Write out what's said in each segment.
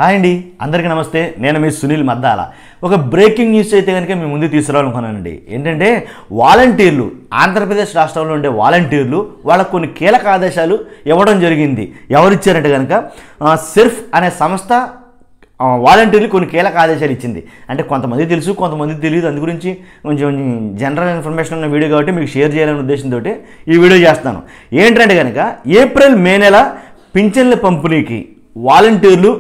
Hi అండి, అందరికీ నమస్తే. నేను మీ సునీల్ మద్దాల. ఒక బ్రేకింగ్ న్యూస్ అయితే కనుక మీ ముందు తీసుకురావాలనుకున్నానండి. ఏంటంటే వాలంటీర్లు, ఆంధ్రప్రదేశ్ రాష్ట్రంలో ఉండే వాలంటీర్లు వాళ్ళకు కొన్ని కీలక ఆదేశాలు ఇవ్వడం జరిగింది. ఎవరిచ్చారంటే కనుక సిర్ఫ్ అనే సంస్థ వాలంటీర్లు కొన్ని కీలక ఆదేశాలు ఇచ్చింది. అంటే కొంతమంది తెలుసు, కొంతమంది తెలియదు. అందు గురించి కొంచెం జనరల్ ఇన్ఫర్మేషన్ ఉన్న వీడియో కాబట్టి మీకు షేర్ చేయాలనే ఉద్దేశంతో ఈ వీడియో చేస్తాను. ఏంటంటే కనుక ఏప్రిల్ మే నెల పింఛన్ల పంపిణీకి వాలంటీర్లు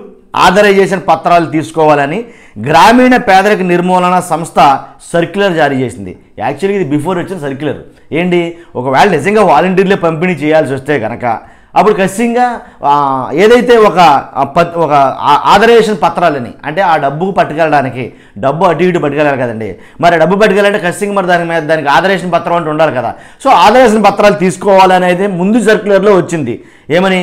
ఆథరైజేషన్ పత్రాలు తీసుకోవాలని గ్రామీణ పేదరిక నిర్మూలన సంస్థ సర్క్యులర్ జారీ చేసింది. యాక్చువల్గా ఇది బిఫోర్ వచ్చిన సర్క్యులర్. ఏంటి, ఒకవేళ నిజంగా వాలంటీర్లే పంపిణీ చేయాల్సి వస్తే కనుక అప్పుడు ఖచ్చితంగా ఏదైతే ఒక ఆథరైజేషన్ పత్రాలని, అంటే ఆ డబ్బుకు పట్టుకెళ్ళడానికి, డబ్బు అటు ఇటు పట్టుకెళ్ళాలి కదండి. మరి డబ్బు పట్టుకెళ్ళాలంటే ఖచ్చితంగా మరి దానికి ఆథరైజేషన్ పత్రం అంటూ ఉండాలి కదా. సో ఆథరైజేషన్ పత్రాలు తీసుకోవాలనేది ముందు సర్క్యులర్లో వచ్చింది. ఏమని,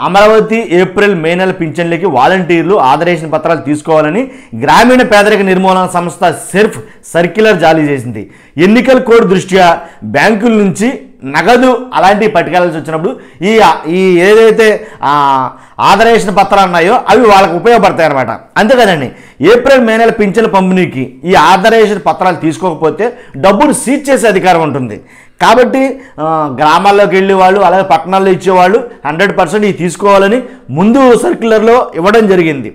అమరావతి ఏప్రిల్ మే నెల పింఛన్లకి వాలంటీర్లు ఆథరైజేషన్ పత్రాలు తీసుకోవాలని గ్రామీణ పేదరిక నిర్మూలన సంస్థ సిర్ఫ్ సర్క్యులర్ జారీ చేసింది. ఎన్నికల కోడ్ దృష్ట్యా బ్యాంకుల నుంచి నగదు అలాంటివి పట్టుకెళ్లాల్సి వచ్చినప్పుడు ఈ ఏదైతే ఆథరైజేషన్ పత్రాలు ఉన్నాయో అవి వాళ్ళకు ఉపయోగపడతాయి అన్నమాట. అంతేకాదండి, ఏప్రిల్ మే నెల పింఛన్ల పంపిణీకి ఈ ఆథరైజేషన్ పత్రాలు తీసుకోకపోతే డబ్బులు సీజ్ చేసే అధికారం ఉంటుంది. కాబట్టి గ్రామాల్లోకి వెళ్ళే వాళ్ళు, అలాగే పట్టణాల్లో ఇచ్చేవాళ్ళు 100% ఇవి తీసుకోవాలని ముందు సర్క్యులర్లో ఇవ్వడం జరిగింది.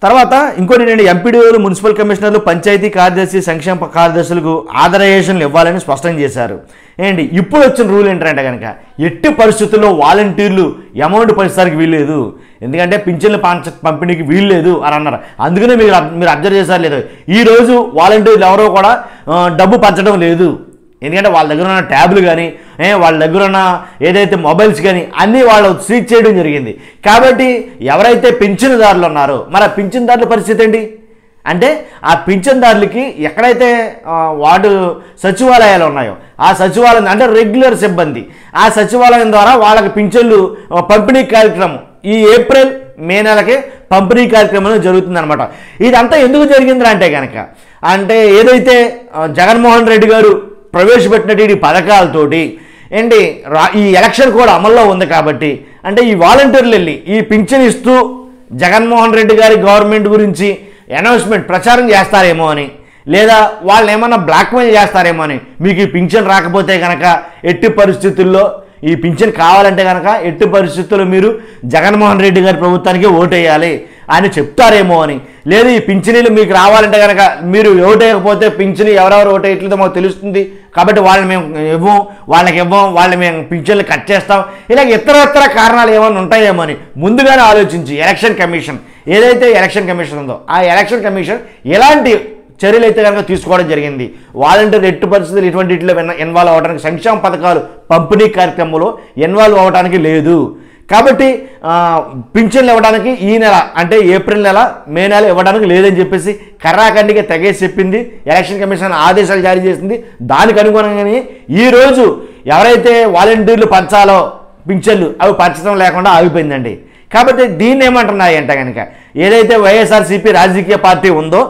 తర్వాత ఇంకోటి ఏంటంటే, ఎంపీడీఓలు, మున్సిపల్ కమిషనర్లు, పంచాయతీ కార్యదర్శి, సంక్షేమ కార్యదర్శులకు ఆథరైజేషన్లు ఇవ్వాలని స్పష్టం చేశారు. ఏంటి, ఇప్పుడు వచ్చిన రూల్ ఏంటంటే కనుక ఎట్టి పరిస్థితుల్లో వాలంటీర్లు అమౌంట్ పంచడానికి వీల్లేదు, ఎందుకంటే పింఛన్లు పంపిణీకి వీల్లేదు అని అన్నారు. అందుకనే మీరు అబ్జర్వ్ చేశారు లేదు, ఈరోజు వాలంటీర్లు ఎవరో కూడా డబ్బు పంచడం లేదు. ఎందుకంటే వాళ్ళ దగ్గర ఉన్న ట్యాబ్లు కానీ, వాళ్ళ దగ్గర ఉన్న ఏదైతే మొబైల్స్ కానీ అన్నీ వాళ్ళు సీజ్ చేయడం జరిగింది. కాబట్టి ఎవరైతే పింఛన్దారులు ఉన్నారో మరి ఆ పింఛన్దారుల పరిస్థితి ఏంటి అంటే, ఆ పింఛన్దారులకి ఎక్కడైతే వార్డు సచివాలయాలు ఉన్నాయో ఆ సచివాలయం అంటే రెగ్యులర్ సిబ్బంది, ఆ సచివాలయం ద్వారా వాళ్ళకి పింఛన్లు పంపిణీ కార్యక్రమం ఈ ఏప్రిల్ మే నెలకే పంపిణీ కార్యక్రమం జరుగుతుందన్నమాట. ఇదంతా ఎందుకు జరిగింది అంటే కనుక, అంటే ఏదైతే జగన్మోహన్ రెడ్డి గారు ప్రవేశపెట్టినటువంటి పథకాలతోటి ఏంటి ఈ ఎలక్షన్ కూడా అమల్లో ఉంది కాబట్టి, అంటే ఈ వాలంటీర్లు వెళ్ళి ఈ పింఛన్ ఇస్తూ జగన్మోహన్ రెడ్డి గారి గవర్నమెంట్ గురించి అనౌన్స్మెంట్ ప్రచారం చేస్తారేమో అని, లేదా వాళ్ళని ఏమన్నా బ్లాక్మెయిల్ చేస్తారేమో అని, మీకు ఈ పింఛన్ రాకపోతే కనుక ఎట్టి పరిస్థితుల్లో ఈ పింఛన్ కావాలంటే కనుక ఎట్టి పరిస్థితుల్లో మీరు జగన్మోహన్ రెడ్డి గారి ప్రభుత్వానికి ఓటేయాలి అని చెప్తారేమో అని, లేదు ఈ పింఛనీలు మీకు రావాలంటే కనుక మీరు ఓటేయకపోతే పింఛని ఎవరెవరు ఓటేయట్లేదో మాకు తెలుస్తుంది కాబట్టి వాళ్ళని మేము వాళ్ళకి వాళ్ళని మేము పింఛన్లు కట్ చేస్తాం, ఇలాగ ఇతర కారణాలు ఏమైనా ఉంటాయేమో అని ముందుగానే ఆలోచించి ఎలక్షన్ కమిషన్ ఏదైతే ఎలక్షన్ కమిషన్ ఉందో ఆ ఎలక్షన్ కమిషన్ ఎలాంటి చర్యలు అయితే కనుక తీసుకోవడం జరిగింది. వాలంటీర్ ఎట్టి పరిస్థితులు ఇటువంటిలో ఇన్వాల్వ్ అవ్వడానికి, సంక్షేమ పథకాలు పంపిణీ కార్యక్రమంలో ఇన్వాల్వ్ అవ్వడానికి లేదు. కాబట్టి పింఛన్లు ఇవ్వడానికి ఈ నెల అంటే ఏప్రిల్ నెల మే నెల ఇవ్వడానికి లేదని చెప్పేసి కర్రాఖండిగా తెగేసి చెప్పింది. ఎలక్షన్ కమిషన్ ఆదేశాలు జారీ చేసింది. దానికి అనుగుణంగానే ఈరోజు ఎవరైతే వాలంటీర్లు పంచాలో పింఛన్లు అవి పంచడం లేకుండా ఆగిపోయిందండి. కాబట్టి దీన్ని ఏమంటున్నాయి అంటే కనుక, ఏదైతే వైఎస్ఆర్సీపీ రాజకీయ పార్టీ ఉందో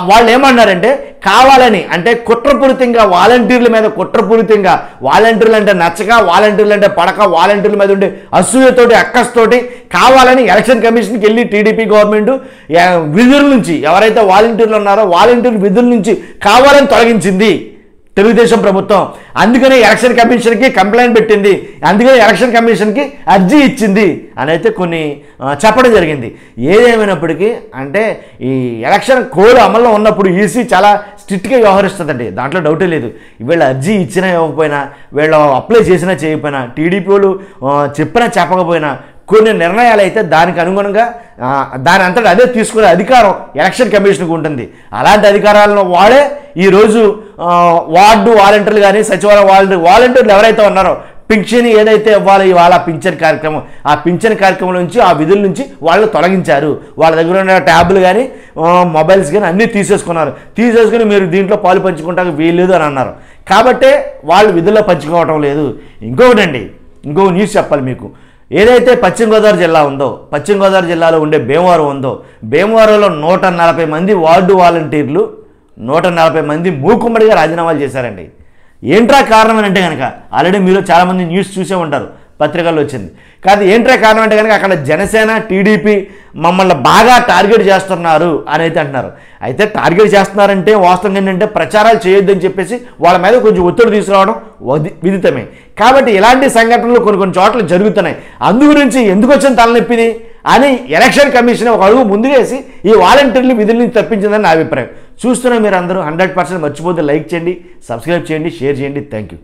వాళ్ళు ఏమన్నారంటే, కావాలని అంటే కుట్రపూరితంగా వాలంటీర్ల మీద కుట్రపూరితంగా, వాలంటీర్లు అంటే నచ్చక, వాలంటీర్లు అంటే పడక, వాలంటీర్ల మీద ఉండే అసూయతోటి అక్కస్తోటి కావాలని ఎలక్షన్ కమిషన్కి వెళ్ళి టీడీపీ గవర్నమెంట్ విధుల నుంచి ఎవరైతే వాలంటీర్లు ఉన్నారో వాలంటీర్ విధుల నుంచి కావాలని తొలగించింది తెలుగుదేశం ప్రభుత్వం. అందుకనే ఎలక్షన్ కమిషన్కి కంప్లైంట్ పెట్టింది, అందుకనే ఎలక్షన్ కమిషన్కి అర్జీ ఇచ్చింది అని అయితే కొన్ని చెప్పడం జరిగింది. ఏదేమైనప్పటికీ అంటే ఈ ఎలక్షన్ కోడ్ అమల్లో ఉన్నప్పుడు ఈసీ చాలా స్ట్రిక్ట్గా వ్యవహరిస్తుందండి, దాంట్లో డౌటే లేదు. వీళ్ళ అర్జీ ఇచ్చినా ఇవ్వకపోయినా, వీళ్ళు అప్లై చేసినా చేయకపోయినా, టీడీపీ వాళ్ళు చెప్పినా చెప్పకపోయినా కొన్ని నిర్ణయాలు అయితే దానికి అనుగుణంగా దాని అంతటా అదే తీసుకునే అధికారం ఎలక్షన్ కమిషన్కి ఉంటుంది. అలాంటి అధికారాలను వాడే ఈరోజు వార్డు వాలంటీర్లు కానీ, సచివాలయ వాలంటీర్లు ఎవరైతే ఉన్నారో పింఛన్ ఏదైతే ఇవ్వాలో ఇవాళ పింఛన్ కార్యక్రమం, ఆ పింఛన్ కార్యక్రమం నుంచి ఆ విధుల నుంచి వాళ్ళు తొలగించారు. వాళ్ళ దగ్గర ఉన్న ట్యాబ్లు కానీ మొబైల్స్ కానీ అన్నీ తీసేసుకుని మీరు దీంట్లో పాలు పంచుకుంటానికి వీల్లేదు అని అన్నారు. కాబట్టే వాళ్ళు విధుల్లో పంచుకోవటం లేదు. ఇంకో న్యూస్ చెప్పాలి మీకు. ఏదైతే పశ్చిమ గోదావరి జిల్లా ఉందో, పశ్చిమ గోదావరి జిల్లాలో ఉండే భీమవరం ఉందో, భీమవరంలో 140 మంది వార్డు వాలంటీర్లు 140 మంది మూకుమ్మడిగా రాజీనామాలు చేశారండి. ఏంట్రా కారణం అంటే కనుక, ఆల్రెడీ మీరు చాలామంది న్యూస్ చూసే ఉంటారు. పత్రికల్లో వచ్చింది. కాదు ఏంట్రా కారణం అంటే కనుక అక్కడ జనసేన టీడీపీ మమ్మల్ని బాగా టార్గెట్ చేస్తున్నారు అని అయితే అంటున్నారు. అయితే టార్గెట్ చేస్తున్నారంటే వాస్తవంగా ఏంటంటే ప్రచారాలు చేయొద్దని చెప్పేసి వాళ్ళ మీద కొంచెం ఒత్తిడి తీసుకురావడం విదితమే. కాబట్టి ఇలాంటి సంఘటనలు కొన్ని చోట్ల జరుగుతున్నాయి. అందు గురించి ఎందుకు వచ్చిన తలనొప్పిది అని ఎలక్షన్ కమిషన్ ఒక అడుగు ముందుకేసి ఈ వాలంటీర్లు విధుల నుంచి తప్పించిందని నా అభిప్రాయం. చూస్తున్న మీరు అందరూ 100% మర్చిపోతే లైక్ చేయండి, సబ్స్క్రైబ్ చేయండి, షేర్ చేయండి. Thank you.